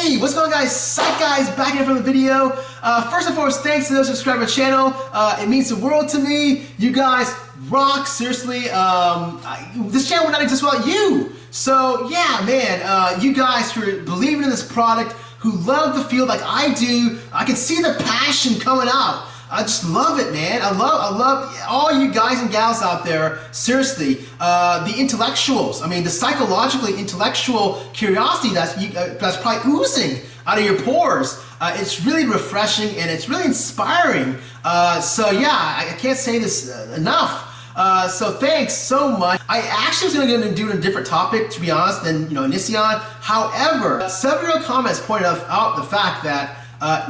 Hey, what's going on, guys? Psych Guy is back in for the video. First and foremost, thanks to those who subscribe to the channel. It means the world to me. You guys rock, seriously. This channel would not exist without you. So yeah, man, you guys who are believing in this product, who love the field like I do, I can see the passion coming out. I just love it, man. I love all you guys and gals out there. Seriously, the intellectuals. I mean, the psychologically intellectual curiosity that's probably oozing out of your pores. It's really refreshing and it's really inspiring. So yeah, I can't say this enough. So thanks so much. I actually was going to do a different topic, to be honest, than Onision. However, several comments pointed out the fact that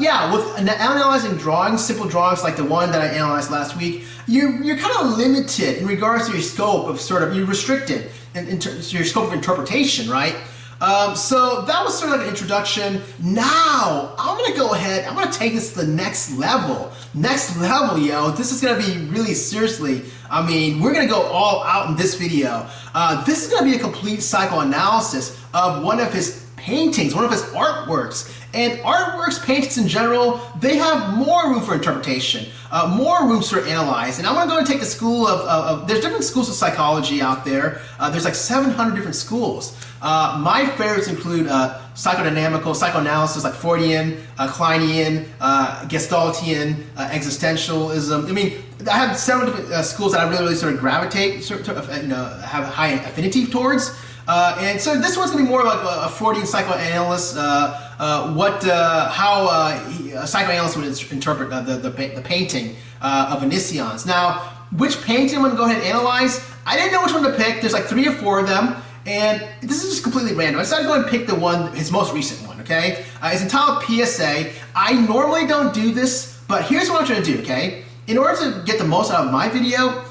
yeah, with analyzing drawings, simple drawings like the one that I analyzed last week, you're kind of limited in regards to your scope of you're restricted in your scope of interpretation, right? So that was sort of like an introduction. Now, I'm going to go ahead, I'm going to take this to the next level. Next level, yo. This is going to be really seriously, I mean, we're going to go all out in this video. This is going to be a complete psychoanalysis of one of his paintings, one of his artworks. And artworks, paintings in general, they have more room for interpretation, more room to analyze. And I'm going to go and take the school there's different schools of psychology out there. There's like 700 different schools. My favorites include psychodynamical, psychoanalysis like Freudian, Kleinian, Gestaltian, existentialism. I mean, I have several different schools that I really sort of gravitate, have a high affinity towards. And so this one's gonna be more like a Freudian psychoanalyst, how a psychoanalyst would interpret the painting of Onision's. Now, which painting I'm gonna go ahead and analyze? I didn't know which one to pick. There's like 3 or 4 of them, and this is just completely random. I decided to go and pick the one, his most recent one. Okay, it's entitled PSA. I normally don't do this, but here's what I'm trying to do. Okay, in order to get the most out of my video,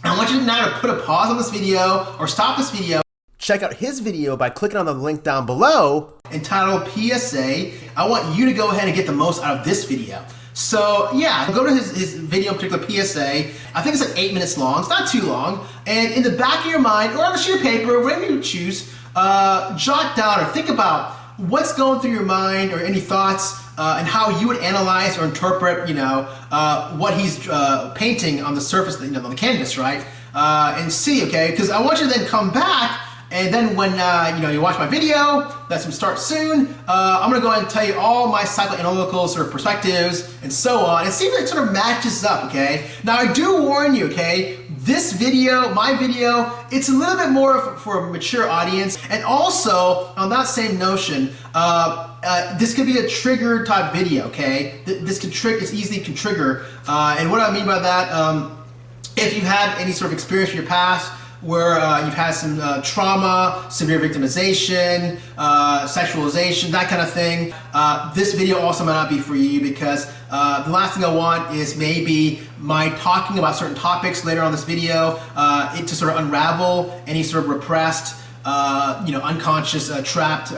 I want you now to put a pause on this video or stop this video. Check out his video by clicking on the link down below entitled PSA. I want you to go ahead and get the most out of this video. So yeah, go to his video, in particular PSA. I think it's like 8 minutes long. It's not too long. And in the back of your mind, or on a sheet of paper, whatever you choose, jot down or think about what's going through your mind or any thoughts and how you would analyze or interpret, what he's painting on the surface, on the canvas, right? And see, okay? Because I want you to then come back. And then when you watch my video, that's gonna start soon, I'm gonna go ahead and tell you all my psychoanalytical sort of perspectives and so on, and see if it sort of matches up, okay? Now I do warn you, okay, this video, my video, it's a little bit more for a mature audience, and also on that same notion, this could be a trigger type video, okay? This easily can trigger, and what I mean by that, if you've had any sort of experience in your past where you've had some trauma, severe victimization, sexualization, that kind of thing, this video also might not be for you, because the last thing I want is maybe my talking about certain topics later on this video, it to sort of unravel any sort of repressed, unconscious, trapped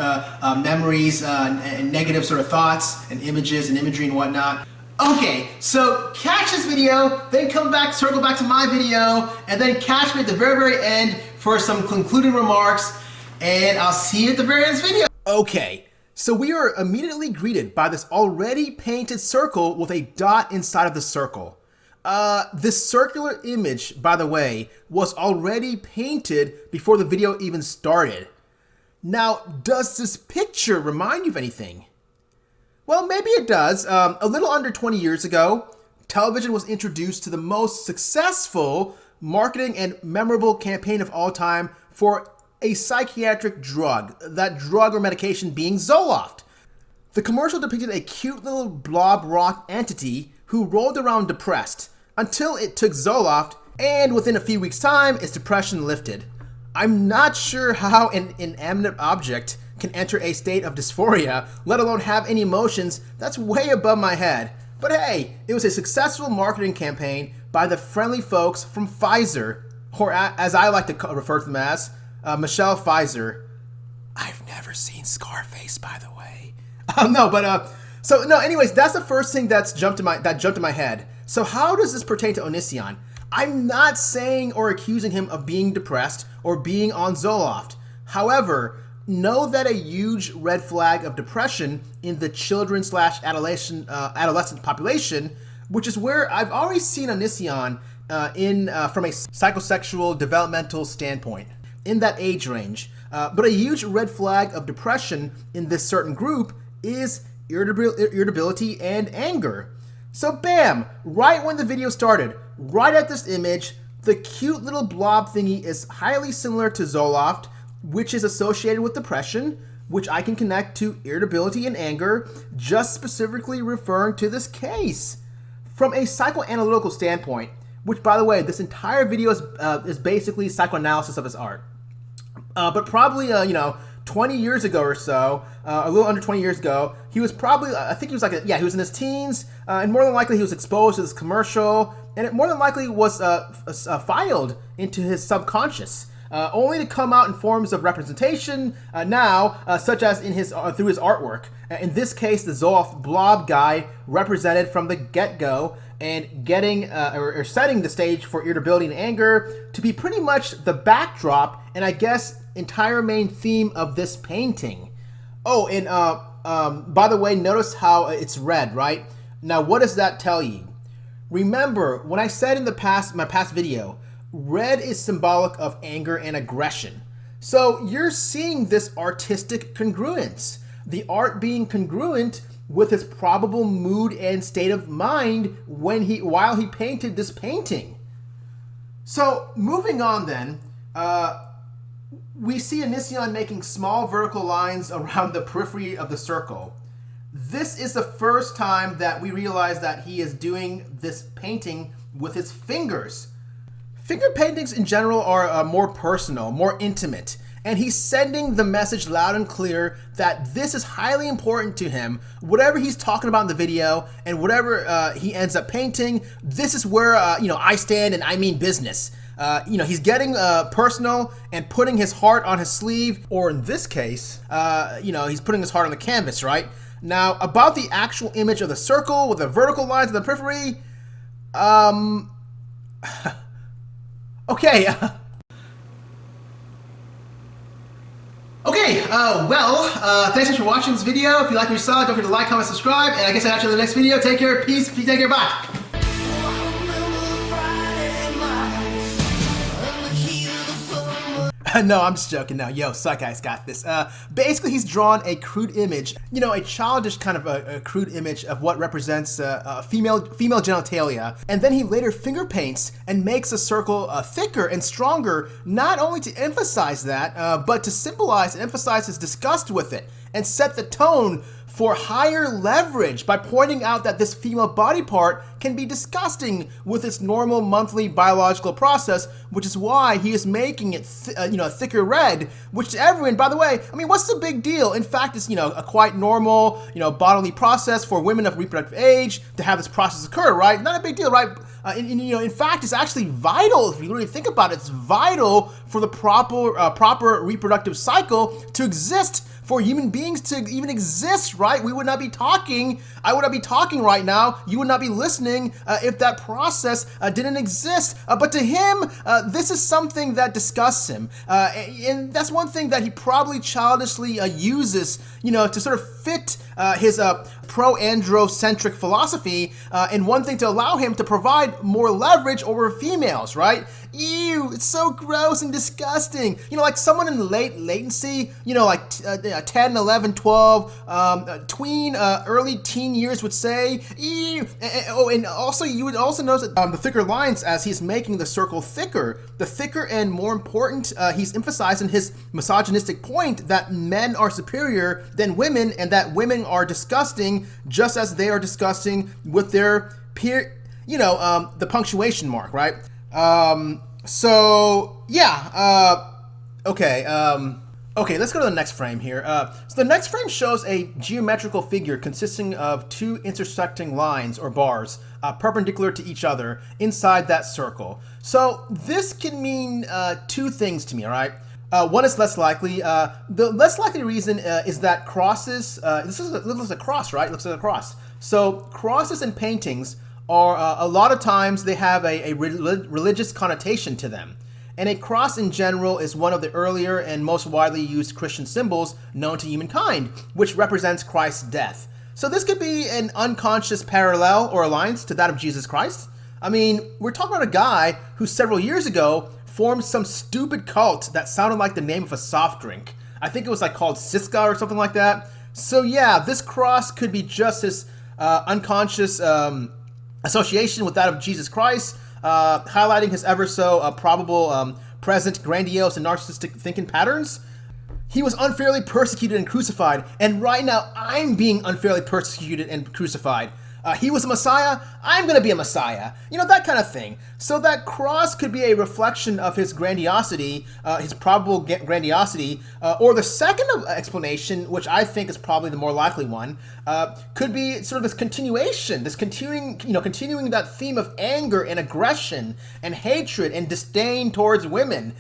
memories and negative sort of thoughts and images and imagery and whatnot. Okay, so catch this video, then come back, circle back to my video, and then catch me at the very, very end for some concluding remarks, and I'll see you at the very end of this video. Okay, so we are immediately greeted by this already painted circle with a dot inside of the circle. This circular image, by the way, was already painted before the video even started. Now, does this picture remind you of anything? Well, maybe it does. A little under 20 years ago, television was introduced to the most successful marketing and memorable campaign of all time for a psychiatric drug, that drug or medication being Zoloft. The commercial depicted a cute little blob rock entity who rolled around depressed until it took Zoloft, and within a few weeks' time, its depression lifted. I'm not sure how an inanimate object can enter a state of dysphoria, let alone have any emotions. That's way above my head. But hey, it was a successful marketing campaign by the friendly folks from Pfizer, or as I like to refer to them as, Michelle Pfizer. I've never seen Scarface, by the way. Anyways, that's the first thing that jumped in my head. So how does this pertain to Onision? I'm not saying or accusing him of being depressed or being on Zoloft. However, know that a huge red flag of depression in the children slash adolescent population, which is where I've already seen Onision from a psychosexual developmental standpoint in that age range. But a huge red flag of depression in this certain group is irritability and anger. So bam, right when the video started, right at this image, the cute little blob thingy is highly similar to Zoloft, which is associated with depression, which I can connect to irritability and anger, just specifically referring to this case. From a psychoanalytical standpoint, which by the way, this entire video is basically psychoanalysis of his art. But probably, 20 years ago or so, a little under 20 years ago, he was probably, I think he was he was in his teens, and more than likely he was exposed to this commercial, and it more than likely was filed into his subconscious, only to come out in forms of representation now, such as in through his artwork. In this case, the Zoloft blob guy represented from the get-go, and getting or setting the stage for irritability and anger to be pretty much the backdrop and I guess entire main theme of this painting. Oh, and by the way, notice how it's red, right? Now, what does that tell you? Remember, when I said in my past video, red is symbolic of anger and aggression. So you're seeing this artistic congruence. The art being congruent with his probable mood and state of mind while he painted this painting. So moving on then, we see Onision making small vertical lines around the periphery of the circle. This is the first time that we realize that he is doing this painting with his fingers. Finger paintings in general are more personal, more intimate. And he's sending the message loud and clear that this is highly important to him. Whatever he's talking about in the video and whatever he ends up painting, this is where I stand and I mean business. He's getting personal and putting his heart on his sleeve, or in this case, he's putting his heart on the canvas, right? Now, about the actual image of the circle with the vertical lines in the periphery, okay. Okay, thanks for watching this video. If you like what you saw, don't forget to like, comment, subscribe, and I guess I'll catch you in the next video. Take care, peace, take care, bye. No, I'm just joking. No, yo, Psych Guy's got this. Basically, he's drawn a crude image, a childish kind of a crude image of what represents female genitalia, and then he later finger paints and makes a circle thicker and stronger, not only to emphasize that, but to symbolize and emphasize his disgust with it, and set the tone for higher leverage by pointing out that this female body part can be disgusting with its normal monthly biological process, which is why he is making it, thicker red, which to everyone, by the way, I mean, what's the big deal? In fact, it's, a quite normal, bodily process for women of reproductive age to have this process occur, right? Not a big deal, right? In fact, it's actually vital, if you really think about it, it's vital for the proper reproductive cycle to exist, for human beings to even exist, right? We would not be talking, I would not be talking right now, you would not be listening if that process didn't exist. But to him, this is something that disgusts him. And that's one thing that he probably childishly uses, to sort of fit his pro-androcentric philosophy, and one thing to allow him to provide more leverage over females, right? Ew, it's so gross and disgusting. Like someone in late latency, like 10, 11, 12, tween, early teen years would say, ew. And also, you would also notice that the thicker lines as he's making the circle thicker. The thicker and more important, he's emphasizing his misogynistic point that men are superior than women and that women are disgusting just as they are disgusting with their peer, the punctuation mark, right? Okay, let's go to the next frame here. So the next frame shows a geometrical figure consisting of two intersecting lines or bars perpendicular to each other inside that circle. So this can mean two things to me, all right? One is less likely. The less likely reason is that crosses, this looks like a cross, right? It looks like a cross. So crosses in paintings are, a lot of times they have a religious connotation to them. and a cross in general is one of the earlier and most widely used Christian symbols known to humankind, which represents Christ's death. So this could be an unconscious parallel or alliance to that of Jesus Christ. I mean, we're talking about a guy who several years ago formed some stupid cult that sounded like the name of a soft drink. I think it was like called Siska or something like that. So yeah, this cross could be just his unconscious association with that of Jesus Christ, highlighting his ever so probable present grandiose and narcissistic thinking patterns. He was unfairly persecuted and crucified, and right now I'm being unfairly persecuted and crucified. He was a Messiah, I'm going to be a Messiah. You know, that kind of thing. So that cross could be a reflection of his grandiosity, his probable grandiosity, or the second explanation, which I think is probably the more likely one, could be sort of this continuation, this continuing that theme of anger and aggression and hatred and disdain towards women.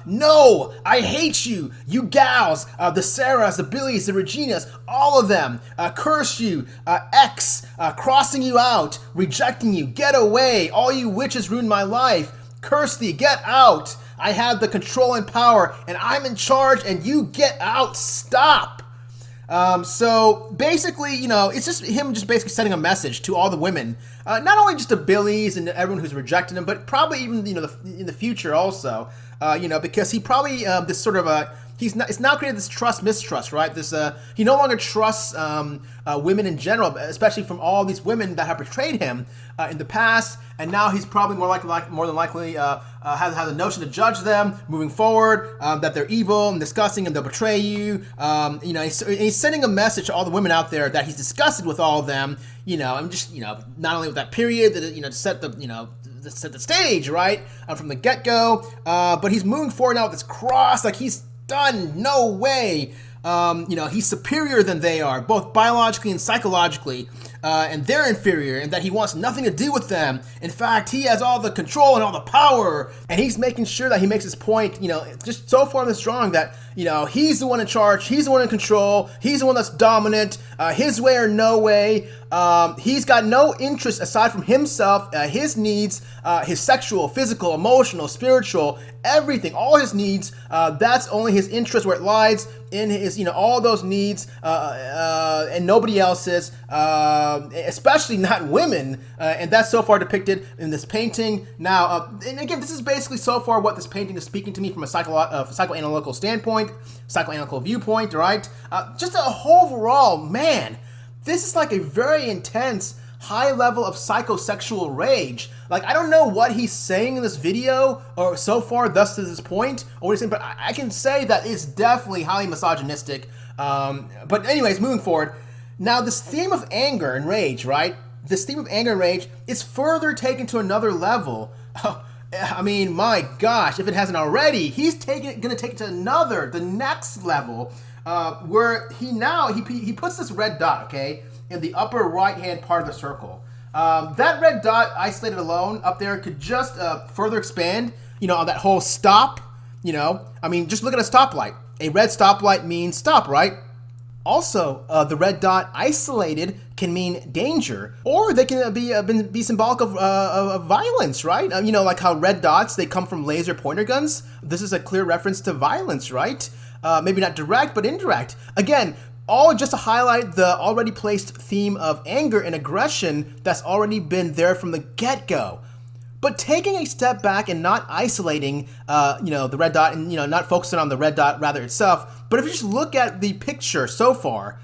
No, I hate you, you gals, the Sarahs, the Billies, the Reginas, all of them, curse you, X, crossing you out, rejecting you, get away, all you witches ruined my life, curse thee, get out, I have the control and power, and I'm in charge, and you get out, stop. So basically, you know, it's just him just basically sending a message to all the women, not only just the Billies and everyone who's rejected him, but probably even, you know, in the future also, you know, because he probably, this sort of it's now created this trust-mistrust, right? This, he no longer trusts women in general, especially from all these women that have betrayed him in the past, and now he's probably more than likely has a notion to judge them moving forward, that they're evil and disgusting and they'll betray you. You know, he's sending a message to all the women out there that he's disgusted with all of them. You know, and just, you know, not only with that period, that, you know, to set the, you know, set the stage, right, from the get-go, but he's moving forward now with this cross, like he's done, no way. You know, he's superior than they are, both biologically and psychologically, and they're inferior, and that he wants nothing to do with them. In fact, he has all the control and all the power, and he's making sure that he makes his point, you know, just so far this strong that, you know, he's the one in charge, he's the one in control, he's the one that's dominant, his way or no way. He's got no interest aside from himself, his needs, his sexual, physical, emotional, spiritual, everything, all his needs, that's only his interest where it lies, in his, you know, all those needs, and nobody else's, especially not women, and that's so far depicted in this painting. Now, and again, this is basically so far what this painting is speaking to me from a psychoanalytical standpoint, psychoanalytical viewpoint, right? Just a overall, man, this is like a very intense, high level of psychosexual rage. Like, I don't know what he's saying in this video, or so far thus to this point, or what he's saying, but I can say that it's definitely highly misogynistic. But anyways, moving forward. Now, this theme of anger and rage, right? This theme of anger and rage is further taken to another level. I mean, my gosh, if it hasn't already, he's gonna take it to the next level, where he puts this red dot, okay, in the upper right-hand part of the circle. That red dot, isolated alone, up there, could just further expand, you know, on that whole stop, you know. I mean, just look at a stoplight. A red stoplight means stop, right? Also, the red dot isolated can mean danger, or they can be symbolic of violence, right? You know, like how red dots, they come from laser pointer guns. This is a clear reference to violence, right? Maybe not direct, but indirect. Again, all just to highlight the already placed theme of anger and aggression that's already been there from the get-go. But taking a step back and not isolating, you know, the red dot, and, you know, not focusing on the red dot rather itself, but if you just look at the picture so far,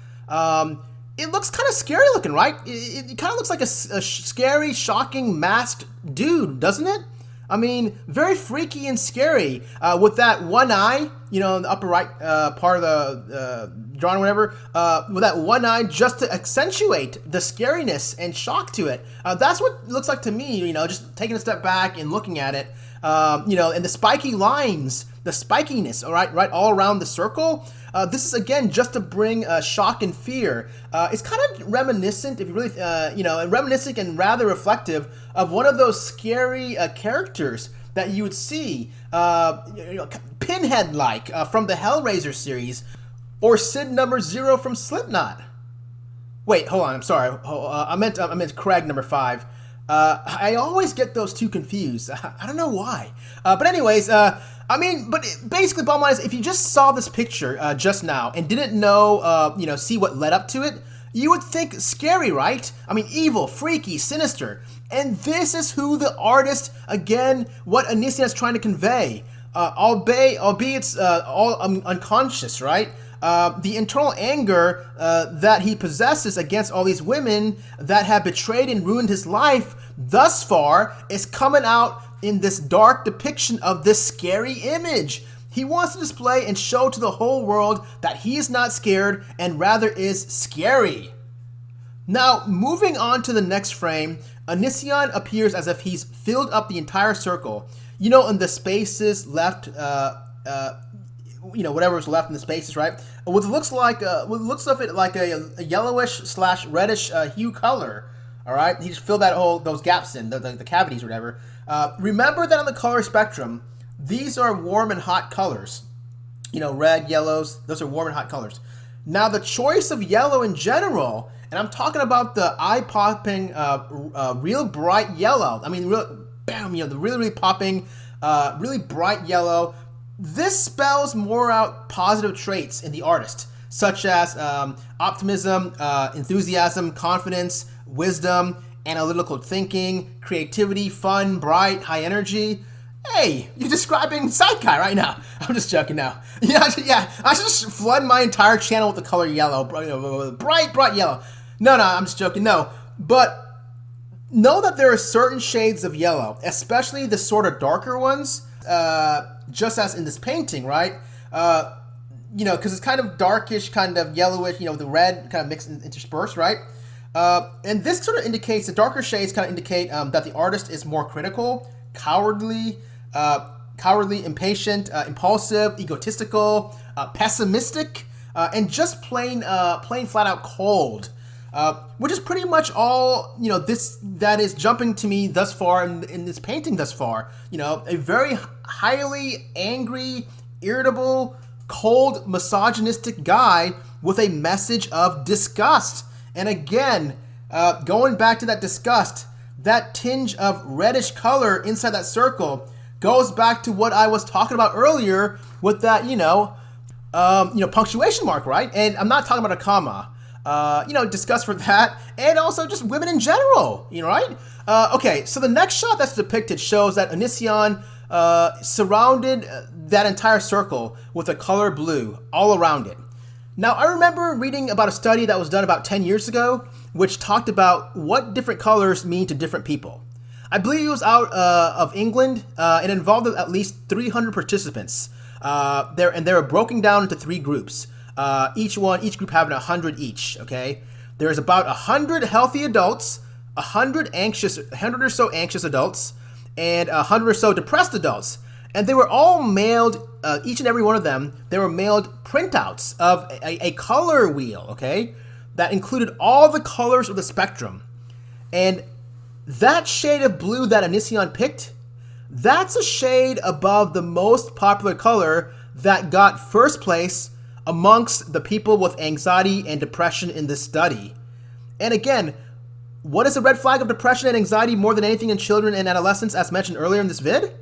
it looks kind of scary looking, right? It kind of looks like a scary, shocking, masked dude, doesn't it? I mean, very freaky and scary, with that one eye, you know, in the upper right part of the drawing or whatever, with that one eye just to accentuate the scariness and shock to it. That's what it looks like to me, you know, just taking a step back and looking at it, you know, and the spiky lines, the spikiness, right all around the circle. This is, again, just to bring shock and fear. It's kind of reminiscent, if you really, you know, reminiscent and rather reflective of one of those scary characters that you would see, you know, Pinhead-like from the Hellraiser series, or Sid number 0 from Slipknot. Wait, hold on, I'm sorry. I meant Craig number 5. I always get those two confused. I don't know why. But anyways, basically, bottom line is, if you just saw this picture just now and didn't know, see what led up to it, you would think scary, right? I mean, evil, freaky, sinister. And this is who the artist, again, what Onision is trying to convey. Albeit it's all unconscious, right? The internal anger that he possesses against all these women that have betrayed and ruined his life thus far is coming out in this dark depiction of this scary image. He wants to display and show to the whole world that he is not scared and rather is scary. Now, moving on to the next frame, Onision appears as if he's filled up the entire circle. In the spaces left, whatever's left in the spaces, right? What looks of it like a yellowish/reddish hue color. All right, he just filled those gaps in the cavities or whatever. Remember that on the color spectrum, these are warm and hot colors. Red, yellows, those are warm and hot colors. Now, the choice of yellow in general, and I'm talking about the eye-popping, real bright yellow. I mean, the really popping, really bright yellow. This spells more out positive traits in the artist, such as optimism, enthusiasm, confidence, wisdom, analytical thinking, creativity, fun, bright, high energy. Hey, you're describing Psych Guy right now. I'm just joking now. Yeah, I should just flood my entire channel with the color yellow, bright yellow. No, I'm just joking. No, but know that there are certain shades of yellow, especially the sort of darker ones, just as in this painting, right? Because it's kind of darkish, kind of yellowish, the red kind of mixed and interspersed, right? And this sort of indicates, the darker shades kind of indicate that the artist is more critical, cowardly, impatient, impulsive, egotistical, pessimistic, and just plain flat out cold. Which is pretty much all, that is jumping to me thus far in this painting thus far. A very highly angry, irritable, cold, misogynistic guy with a message of disgust. And again, going back to that disgust, that tinge of reddish color inside that circle goes back to what I was talking about earlier with that, punctuation mark, right? And I'm not talking about a comma. Discuss for that, and also just women in general, right? Okay, so the next shot that's depicted shows that Onision surrounded that entire circle with a color blue all around it. Now, I remember reading about a study that was done about 10 years ago, which talked about what different colors mean to different people. I believe it was out of England. It involved at least 300 participants. They were broken down into 3 groups. Each group having 100 each, okay? There's about 100 healthy adults, 100 or so anxious adults, and 100 or so depressed adults. And they were all mailed, each and every one of them, they were mailed printouts of a color wheel, okay? That included all the colors of the spectrum. And that shade of blue that Onision picked, that's a shade above the most popular color that got first place amongst the people with anxiety and depression in this study. And again, what is a red flag of depression and anxiety more than anything in children and adolescents, as mentioned earlier in this vid?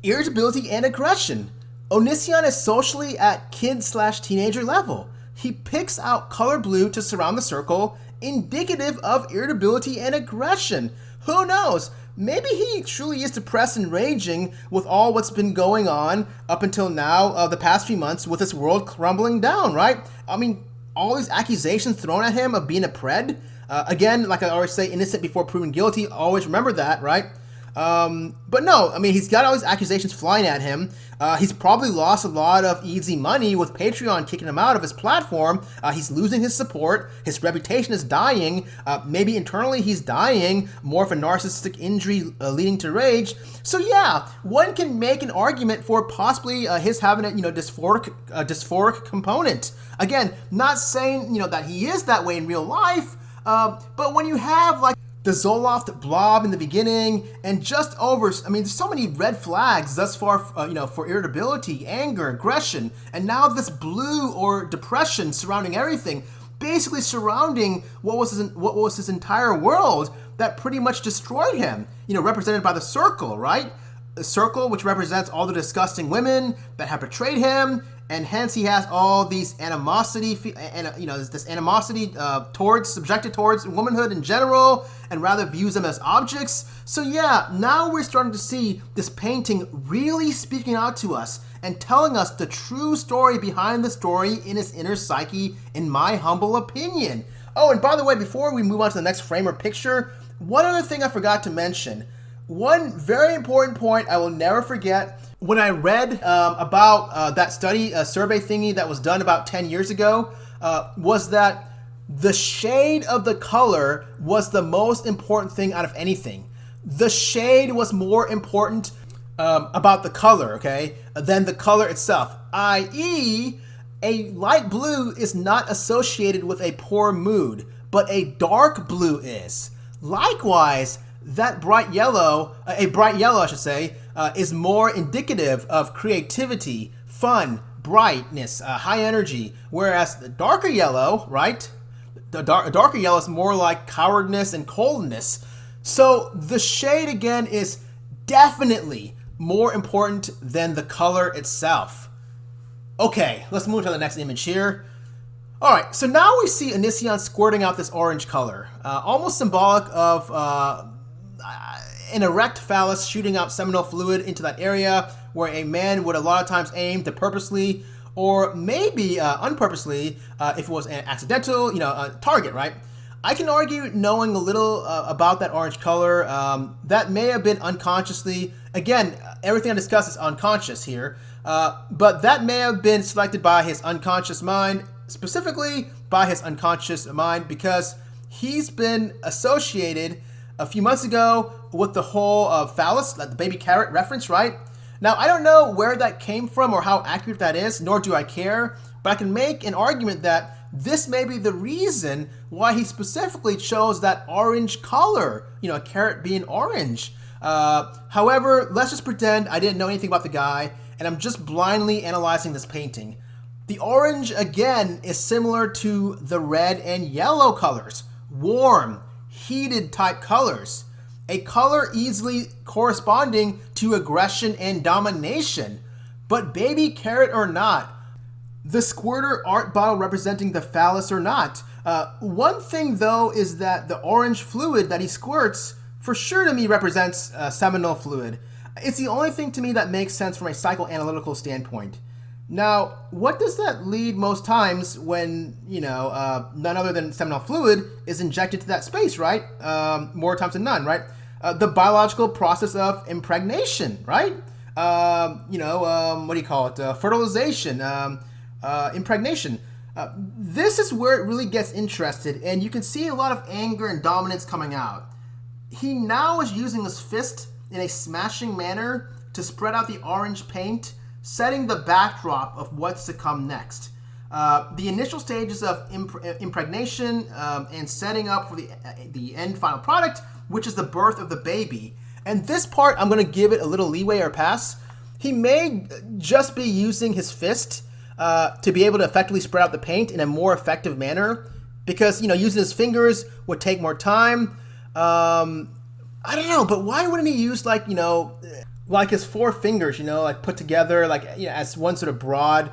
Irritability and aggression. Onision is socially at kid/teenager level. He picks out color blue to surround the circle, indicative of irritability and aggression. Who knows? Maybe he truly is depressed and raging with all what's been going on up until now, the past few months, with this world crumbling down, right? I mean, all these accusations thrown at him of being a pred. Again, like I always say, innocent before proven guilty. Always remember that, right? But no, I mean, he's got all these accusations flying at him. He's probably lost a lot of easy money with Patreon kicking him out of his platform. He's losing his support. His reputation is dying. Maybe internally he's dying, more of a narcissistic injury leading to rage. So yeah, one can make an argument for possibly his having a dysphoric component. Again, not saying that he is that way in real life, but when you have like the Zoloft blob in the beginning, and just over, I mean, there's so many red flags thus far, for irritability, anger, aggression, and now this blue or depression surrounding everything, basically surrounding what was his entire world. that pretty much destroyed him, represented by the circle, right? The circle, which represents all the disgusting women that have betrayed him, and hence he has all these animosity, this animosity subjected towards womanhood in general, and rather views them as objects. So yeah, now we're starting to see this painting really speaking out to us and telling us the true story behind the story in his inner psyche, in my humble opinion. Oh, and by the way, before we move on to the next frame or picture, one other thing I forgot to mention. One very important point I will never forget. When I read about that study, survey thingy that was done about 10 years ago, was that the shade of the color was the most important thing out of anything. The shade was more important about the color, okay, than the color itself, i.e., a light blue is not associated with a poor mood, but a dark blue is. Likewise, that bright yellow, I should say, is more indicative of creativity, fun, brightness, high energy, whereas the darker yellow, right? The darker yellow is more like cowardness and coldness. So the shade, again, is definitely more important than the color itself. Okay, let's move to the next image here. All right, so now we see Onision squirting out this orange color, almost symbolic of an erect phallus shooting out seminal fluid into that area where a man would a lot of times aim to purposely or maybe unpurposely, if it was an accidental, target, right? I can argue, knowing a little about that orange color, that may have been unconsciously, again, everything I discuss is unconscious here, but that may have been selected by his unconscious mind, specifically by his unconscious mind, because he's been associated a few months ago with the whole phallus, like the baby carrot reference, right? Now, I don't know where that came from or how accurate that is, nor do I care, but I can make an argument that this may be the reason why he specifically chose that orange color, a carrot being orange. However, let's just pretend I didn't know anything about the guy, and I'm just blindly analyzing this painting. The orange, again, is similar to the red and yellow colors, warm, heated type colors, a color easily corresponding to aggression and domination. But baby carrot or not, the squirter art bottle representing the phallus or not, one thing though is that the orange fluid that he squirts for sure to me represents seminal fluid. It's the only thing to me that makes sense from a psychoanalytical standpoint. Now, what does that lead most times when, none other than seminal fluid is injected to that space, right? More times than none, right? The biological process of impregnation, right? What do you call it? Fertilization, impregnation. This is where it really gets interested, and you can see a lot of anger and dominance coming out. He now is using his fist in a smashing manner to spread out the orange paint, setting the backdrop of what's to come next. The initial stages of impregnation and setting up for the end final product, which is the birth of the baby. And this part, I'm going to give it a little leeway or pass. He may just be using his fist to be able to effectively spread out the paint in a more effective manner, because, using his fingers would take more time. I don't know, but why wouldn't he use like his four fingers, put together, as one sort of broad,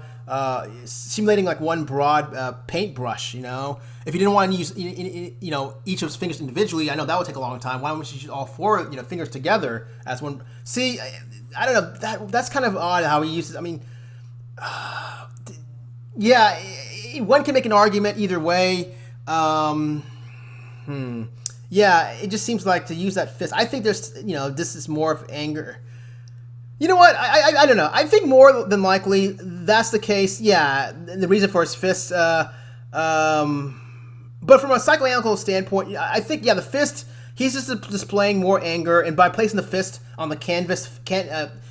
simulating like one broad paintbrush, If you didn't want to use, each of his fingers individually, I know that would take a long time. Why wouldn't you use all four, fingers together as one? See, I don't know, that's kind of odd how he uses, yeah, one can make an argument either way. Yeah, it just seems like to use that fist. I think there's, this is more of anger. You know what? I don't know. I think more than likely that's the case. Yeah, the reason for his fists. But from a psychoanalytical standpoint, I think, the fist, he's just displaying more anger. And by placing the fist on the canvas,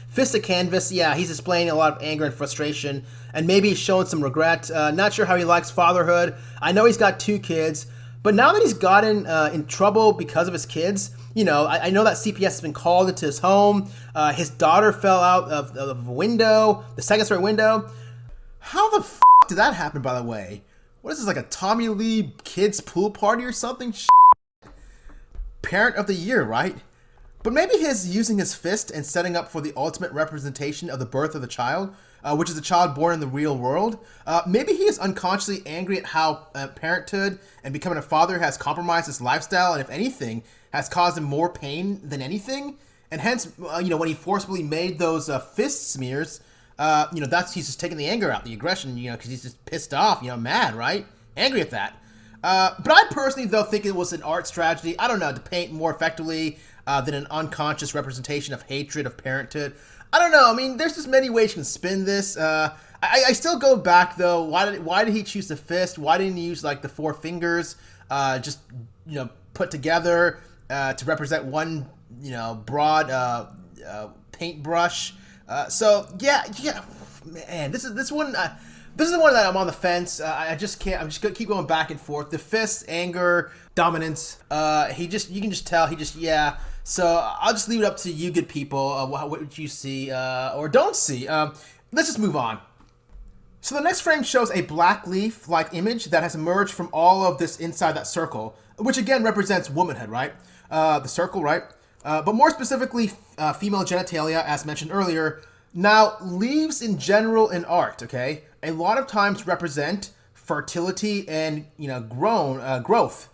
fist to canvas, he's displaying a lot of anger and frustration. And maybe showing some regret. Not sure how he likes fatherhood. I know he's got 2 kids. But now that he's gotten in trouble because of his kids, I know that CPS has been called into his home. His daughter fell out of a window, the second-story window. How the f*** did that happen, by the way? What is this, like a Tommy Lee kids pool party or something? parent of the year, right? But maybe his using his fist and setting up for the ultimate representation of the birth of the child, which is a child born in the real world. Maybe he is unconsciously angry at how parenthood and becoming a father has compromised his lifestyle, and if anything, has caused him more pain than anything. And hence, when he forcibly made those fist smears, he's just taking the anger out, the aggression, because he's just pissed off, mad, right? Angry at that. But I personally, though, think it was an art strategy, I don't know, to paint more effectively than an unconscious representation of hatred of parenthood. I don't know. I mean, there's just many ways you can spin this. I still go back, though. Why did he choose the fist? Why didn't he use, like, the four fingers put together to represent one, broad paintbrush? Man, this is one... This is the one that I'm on the fence. I'm just gonna keep going back and forth. The fist, anger, dominance. You can just tell. So I'll just leave it up to you, good people. What you see or don't see. Let's just move on. So the next frame shows a black leaf-like image that has emerged from all of this inside that circle, which again represents womanhood, right? The circle, right? But more specifically, female genitalia, as mentioned earlier. Now, leaves in general in art, okay, a lot of times represent fertility and, growth.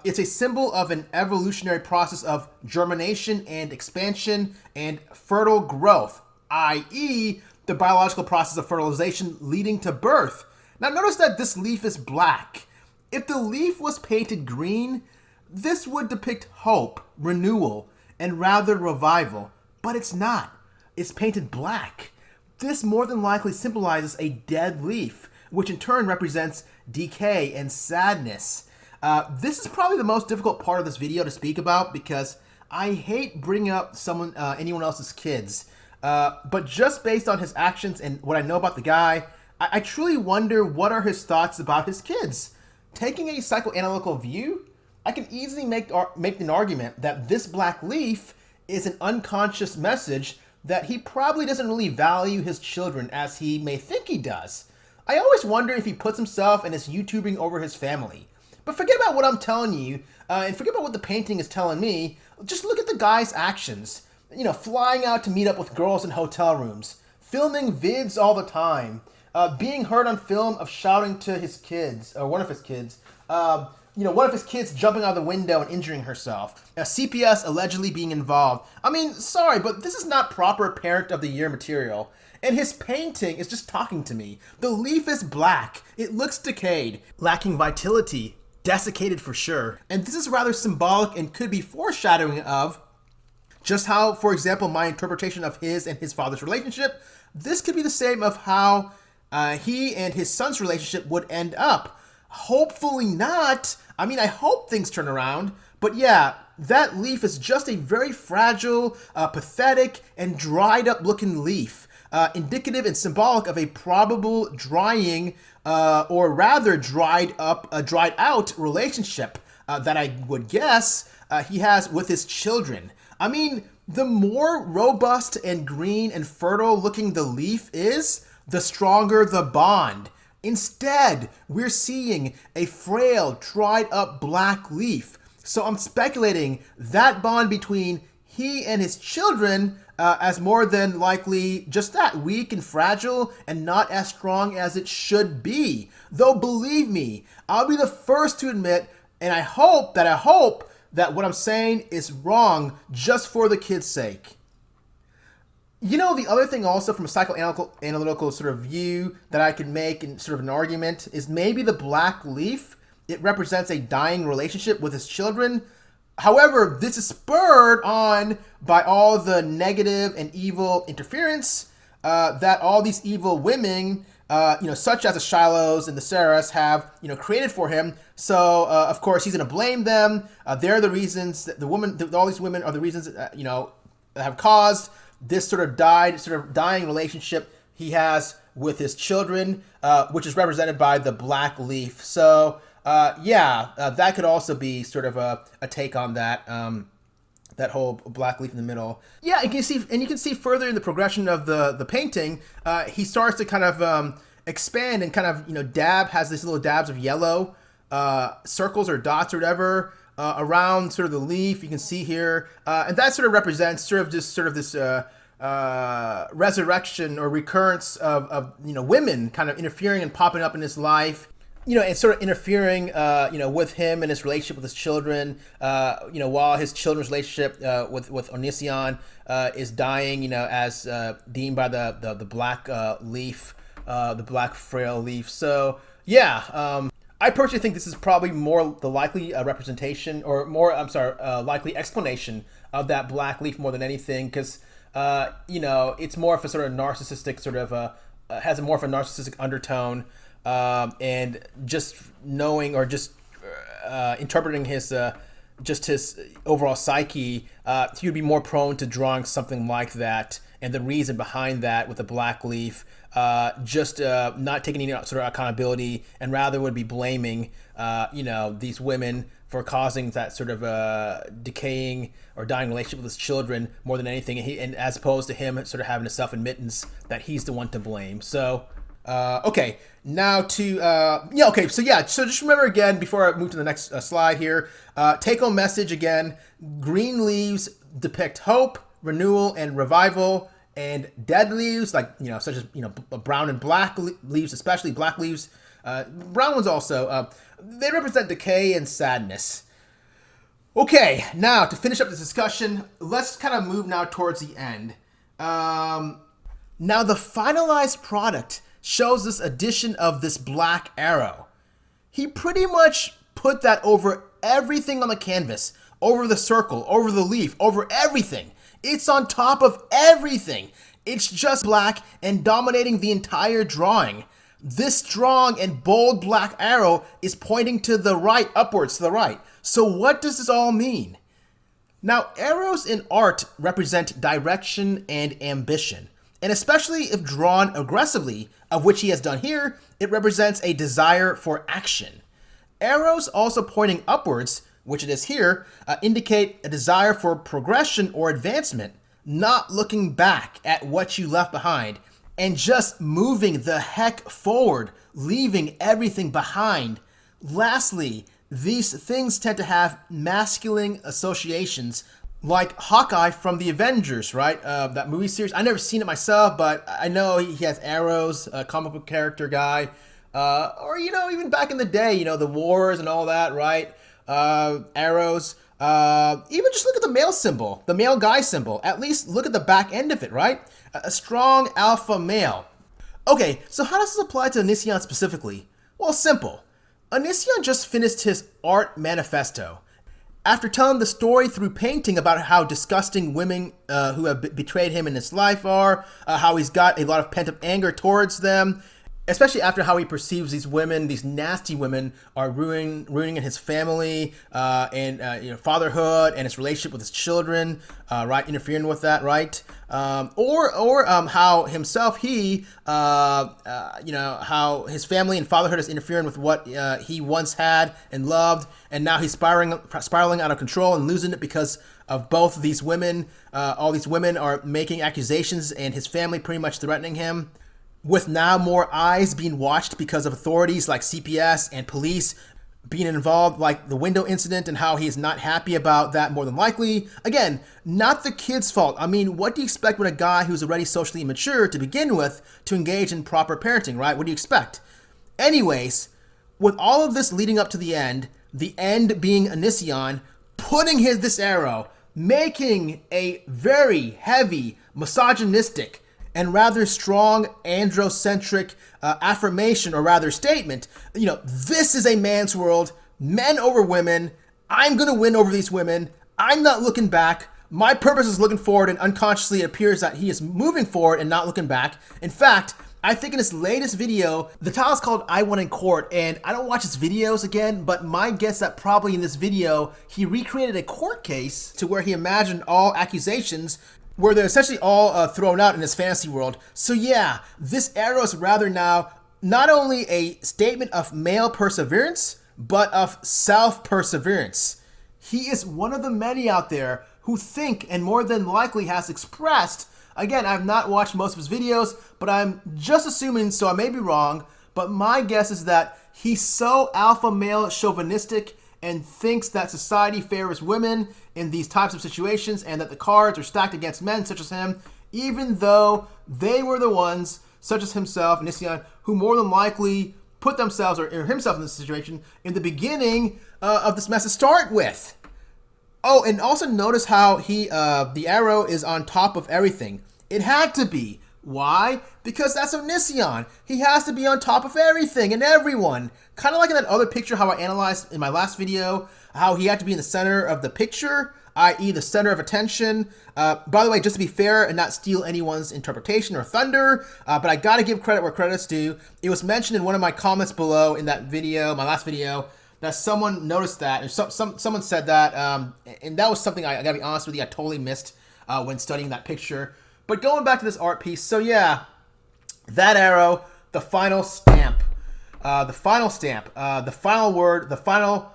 It's a symbol of an evolutionary process of germination and expansion and fertile growth, i.e., the biological process of fertilization leading to birth. Now, notice that this leaf is black. If the leaf was painted green, this would depict hope, renewal, and rather revival, but it's not. It's painted black. This more than likely symbolizes a dead leaf, which in turn represents decay and sadness. This is probably the most difficult part of this video to speak about because I hate bringing up anyone else's kids. But just based on his actions and what I know about the guy, I truly wonder what are his thoughts about his kids. Taking a psychoanalytical view, I can easily make an argument that this black leaf is an unconscious message that he probably doesn't really value his children as he may think he does. I always wonder if he puts himself and his YouTubing over his family. But forget about what I'm telling you, and forget about what the painting is telling me. Just look at the guy's actions. Flying out to meet up with girls in hotel rooms, filming vids all the time, being heard on film of shouting to his kids, or one of his kids, one of his kids jumping out of the window and injuring herself. CPS allegedly being involved. I mean, sorry, but this is not proper Parent of the Year material. And his painting is just talking to me. The leaf is black. It looks decayed, lacking vitality, desiccated for sure. And this is rather symbolic and could be foreshadowing of just how, for example, my interpretation of his and his father's relationship, this could be the same of how he and his son's relationship would end up. Hopefully not. I mean, I hope things turn around. But yeah, that leaf is just a very fragile, pathetic, and dried up looking leaf. Indicative and symbolic of a probable drying, or rather dried out relationship that I would guess he has with his children. I mean, the more robust and green and fertile looking the leaf is, the stronger the bond. Instead, we're seeing a frail, dried up black leaf. So I'm speculating that bond between he and his children as more than likely just that, weak and fragile and not as strong as it should be. Though believe me, I'll be the first to admit, and I hope that what I'm saying is wrong just for the kids' sake. The other thing also from a psychoanalytical sort of view that I can make in sort of an argument is maybe the black leaf, it represents a dying relationship with his children. However, this is spurred on by all the negative and evil interference that all these evil women, such as the Shilohs and the Sarahs have, created for him. So, of course, he's going to blame them. They're the reasons that all these women are the reasons, that have caused this sort of dying relationship he has with his children, which is represented by the black leaf. So, that could also be sort of a take on that, that whole black leaf in the middle. Yeah, and you can see further in the progression of the painting, he starts to kind of expand and kind of, has these little dabs of yellow circles or dots or whatever. around sort of the leaf. You can see here, and that sort of represents sort of this resurrection or recurrence of women kind of interfering and popping up in his life. And sort of interfering, with him and his relationship with his children, while his children's relationship with Onision is dying, as deemed by the black leaf, the black frail leaf. So, yeah, I personally think this is probably more the likely representation, or more, likely explanation of that black leaf more than anything, because, it's more of a sort of narcissistic has more of a narcissistic undertone. And just knowing or just interpreting his overall psyche, he would be more prone to drawing something like that. And the reason behind that with the black leaf, not taking any sort of accountability, and rather would be blaming, these women for causing that sort of decaying or dying relationship with his children more than anything. And as opposed to him sort of having a self-admittance that he's the one to blame. So. Okay, now to, so just remember again, before I move to the next slide here, take-home message again: green leaves depict hope, renewal, and revival, and dead leaves, such as, brown and black leaves, especially black leaves, brown ones also, they represent decay and sadness. Okay, now to finish up this discussion, let's kind of move now towards the end. Now the finalized product shows this addition of this black arrow. He pretty much put that over everything on the canvas, over the circle, over the leaf, over everything. It's on top of everything. It's just black and dominating the entire drawing. This strong and bold black arrow is pointing to the right, upwards to the right. So what does this all mean? Now, arrows in art represent direction and ambition. And especially if drawn aggressively, of which he has done here, it represents a desire for action. Arrows also pointing upwards, which it is here, indicate a desire for progression or advancement, not looking back at what you left behind, and just moving the heck forward, leaving everything behind. Lastly, these things tend to have masculine associations, like Hawkeye from the Avengers, right? That movie series. I never seen it myself, but I know he has arrows, a comic book character guy. Or, even back in the day, the wars and all that, right? Arrows. Even just look at the male symbol, the male guy symbol. At least look at the back end of it, right? A strong alpha male. Okay, so how does this apply to Onision specifically? Well, simple. Onision just finished his art manifesto. After telling the story through painting about how disgusting women who have betrayed him in his life are, how he's got a lot of pent-up anger towards them, especially after how he perceives these women, these nasty women, are ruining his family and fatherhood and his relationship with his children, right? Interfering with that, right? Or how himself, how his family and fatherhood is interfering with what he once had and loved, and now he's spiraling out of control and losing it because of both of these women. All these women are making accusations, and his family pretty much threatening him. With now more eyes being watched because of authorities like CPS and police being involved, like the window incident, and how he is not happy about that more than likely. Again, not the kid's fault. I mean, what do you expect when a guy who's already socially immature to begin with to engage in proper parenting, right? What do you expect? Anyways, with all of this leading up to the end being Onision putting this arrow, making a very heavy, misogynistic, and rather strong androcentric affirmation, or rather statement, this is a man's world, men over women, I'm gonna win over these women, I'm not looking back, my purpose is looking forward, and unconsciously it appears that he is moving forward and not looking back. In fact, I think in his latest video, the title is called I Won in Court, and I don't watch his videos again, but my guess that probably in this video, he recreated a court case to where he imagined all accusations where they're essentially all thrown out in his fantasy world. So yeah, this arrow is rather now not only a statement of male perseverance, but of self-perseverance. He is one of the many out there who think, and more than likely has expressed, again, I've not watched most of his videos, but I'm just assuming, so I may be wrong, but my guess is that he's so alpha male chauvinistic and thinks that society favors women in these types of situations and that the cards are stacked against men such as him, even though they were the ones, such as himself, Onision, who more than likely put themselves or himself in this situation in the beginning of this mess to start with. Oh, and also notice how the arrow is on top of everything. It had to be. Why? Because that's Onision. He has to be on top of everything and everyone. Kind of like in that other picture how I analyzed in my last video, how he had to be in the center of the picture, i.e. the center of attention. By the way, just to be fair and not steal anyone's interpretation or thunder, but I gotta give credit where credit's due. It was mentioned in one of my comments below in that video, my last video, that someone noticed that, and someone said that, and that was something I gotta be honest with you, I totally missed when studying that picture. But going back to this art piece, so yeah, that arrow, the final stamp, the final word, the final,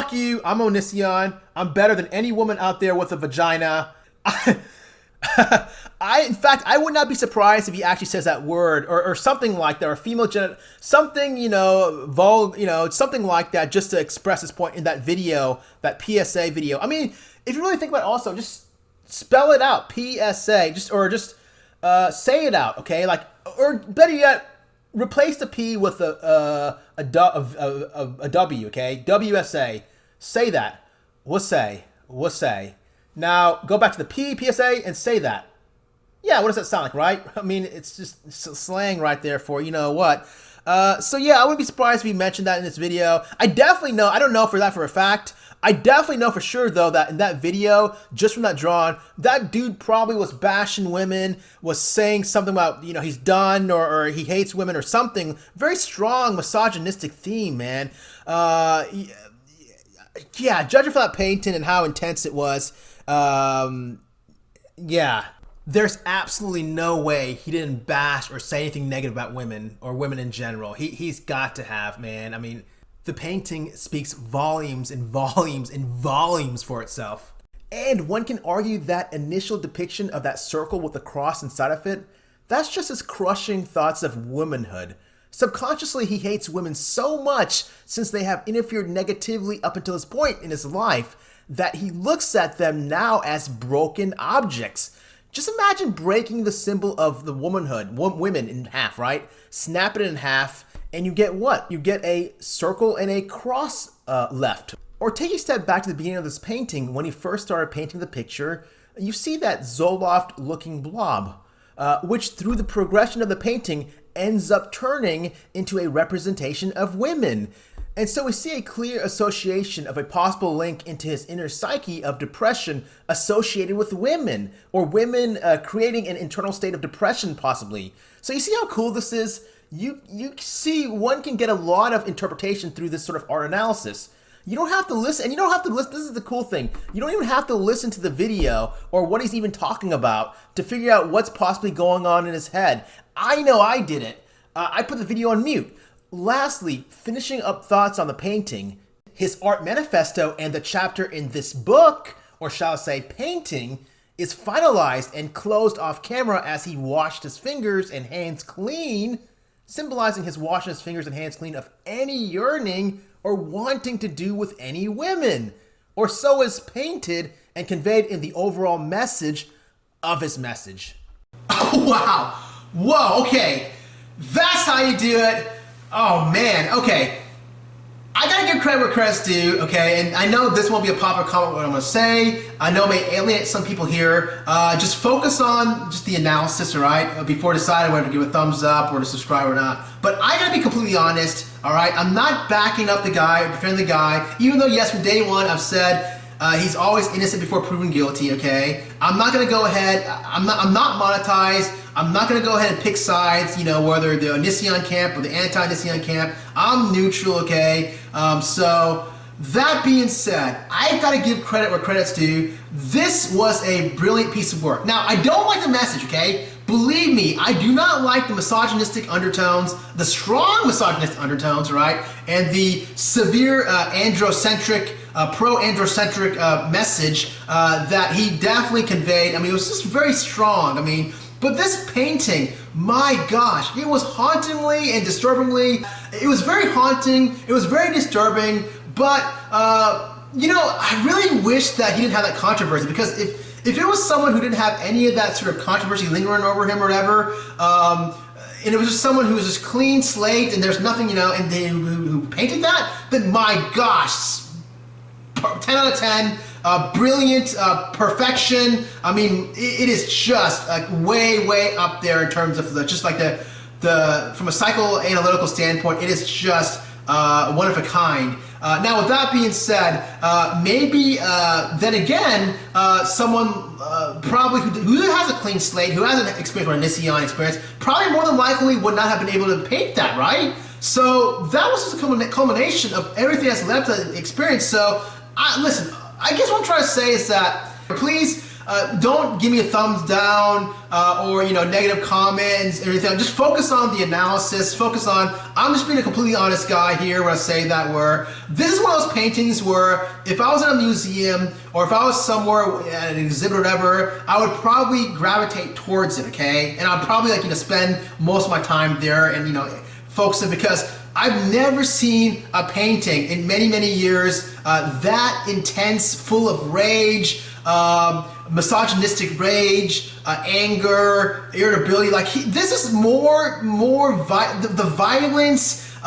fuck you, I'm Onision, I'm better than any woman out there with a vagina. In fact, I would not be surprised if he actually says that word or something like that, or female genital, something, something like that, just to express his point in that video, that PSA video. I mean, if you really think about it also, just spell it out, PSA, just say it out, okay? Like, or better yet, replace the P with a W, okay? WSA, say that. We'll say. Now, go back to the P, PSA, and say that. Yeah, what does that sound like, right? I mean, it's just slang right there for you know what. So yeah, I wouldn't be surprised if he mentioned that in this video. I definitely know, I don't know for a fact. I definitely know for sure, though, that in that video, just from that drawing, that dude probably was bashing women, was saying something about, he's done or he hates women or something. Very strong misogynistic theme, man. Yeah, judging from that painting and how intense it was, yeah. There's absolutely no way he didn't bash or say anything negative about women or women in general. He's got to have, man. I mean, the painting speaks volumes and volumes and volumes for itself. And one can argue that initial depiction of that circle with the cross inside of it, that's just his crushing thoughts of womanhood. Subconsciously, he hates women so much since they have interfered negatively up until this point in his life that he looks at them now as broken objects. Just imagine breaking the symbol of the womanhood, women in half, right? Snap it in half, and you get what? You get a circle and a cross left. Or take a step back to the beginning of this painting. When he first started painting the picture, you see that Zoloft-looking blob, which through the progression of the painting ends up turning into a representation of women. And so we see a clear association of a possible link into his inner psyche of depression associated with women, or women creating an internal state of depression possibly. So you see how cool this is? You see one can get a lot of interpretation through this sort of art analysis. You don't have to listen, and you don't have to listen, this is the cool thing, you don't even have to listen to the video or what he's even talking about to figure out what's possibly going on in his head. I know I did it. I put the video on mute. Lastly, finishing up thoughts on the painting, his art manifesto and the chapter in this book, or shall I say painting, is finalized and closed off camera as he washed his fingers and hands clean, symbolizing his washing his fingers and hands clean of any yearning or wanting to do with any women, or so is painted and conveyed in the overall message of his message. Oh, wow. Whoa, okay. That's how you do it. Oh man, okay. I gotta give credit where credit's due, okay? And I know this won't be a popular comment what I'm gonna say. I know it may alienate some people here. Just focus on just the analysis, all right? Before deciding whether to give a thumbs up or to subscribe or not. But I gotta be completely honest, all right? I'm not backing up the guy or defending the guy, even though yes, from day one I've said he's always innocent before proven guilty, okay? I'm not gonna go ahead, I'm not monetized. I'm not going to go ahead and pick sides, whether the Onision camp or the anti-Onision camp. I'm neutral, okay? So, that being said, I've got to give credit where credit's due. This was a brilliant piece of work. Now, I don't like the message, okay? Believe me, I do not like the misogynistic undertones, the strong misogynistic undertones, right? And the severe androcentric, pro-androcentric message that he definitely conveyed. I mean, it was just very strong. I mean, but this painting, my gosh, it was hauntingly and disturbingly, it was very haunting, it was very disturbing, But you know, I really wish that he didn't have that controversy, because if it was someone who didn't have any of that sort of controversy lingering over him or whatever, and it was just someone who was just clean slate and there's nothing, you know, and they who painted that, then my gosh, 10 out of 10, brilliant, perfection. I mean, it is just like way up there in terms of just like the from a psychoanalytical standpoint, it is just one of a kind. Now, with that being said, maybe then again, someone probably who has a clean slate, who has an experience or an Onision experience, probably more than likely would not have been able to paint that, right? So that was just a culmination of everything that's led to the experience. So, listen, I guess what I'm trying to say is that please don't give me a thumbs down or, you know, negative comments or anything. Just focus on the analysis. Focus on, I'm just being a completely honest guy here when I say that where this is one of those paintings where if I was in a museum or if I was somewhere at an exhibit or whatever, I would probably gravitate towards it, okay? And I'd probably, like, you know, spend most of my time there and, you know, focus it, because I've never seen a painting in many years that intense, full of rage, misogynistic rage, anger, irritability. Like, this is more the violence.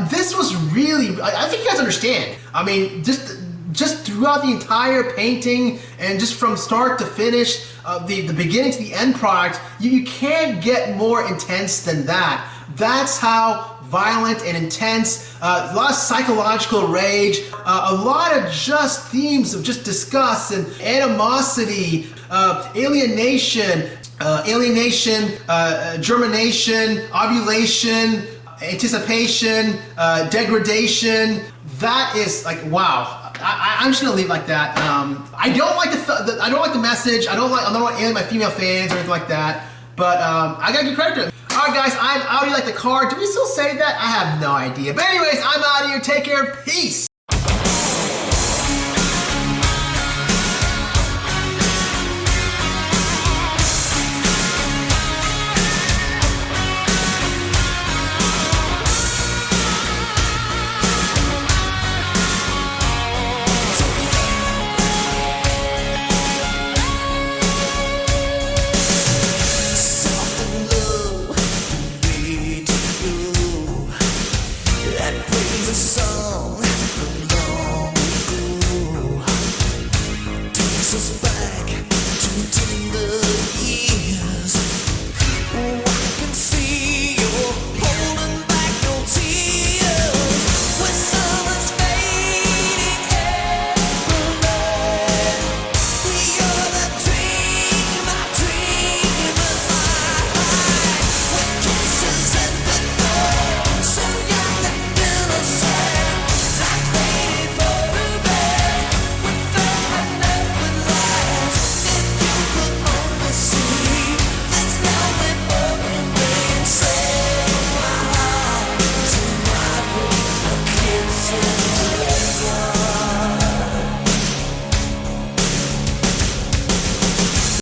This was really, I think you guys understand. I mean, just throughout the entire painting and just from start to finish, the beginning to the end product, you can't get more intense than that. That's how violent and intense, a lot of psychological rage, a lot of just themes of just disgust and animosity, alienation, germination, ovulation, anticipation, degradation. That is like, wow. I'm just gonna leave it like that. I don't like I don't like the message. I don't want to alienate my female fans or anything like that. But I gotta give credit to it. Alright guys, I'm out here like the car. Do we still say that? I have no idea. But anyways, I'm out of here. Take care. Peace.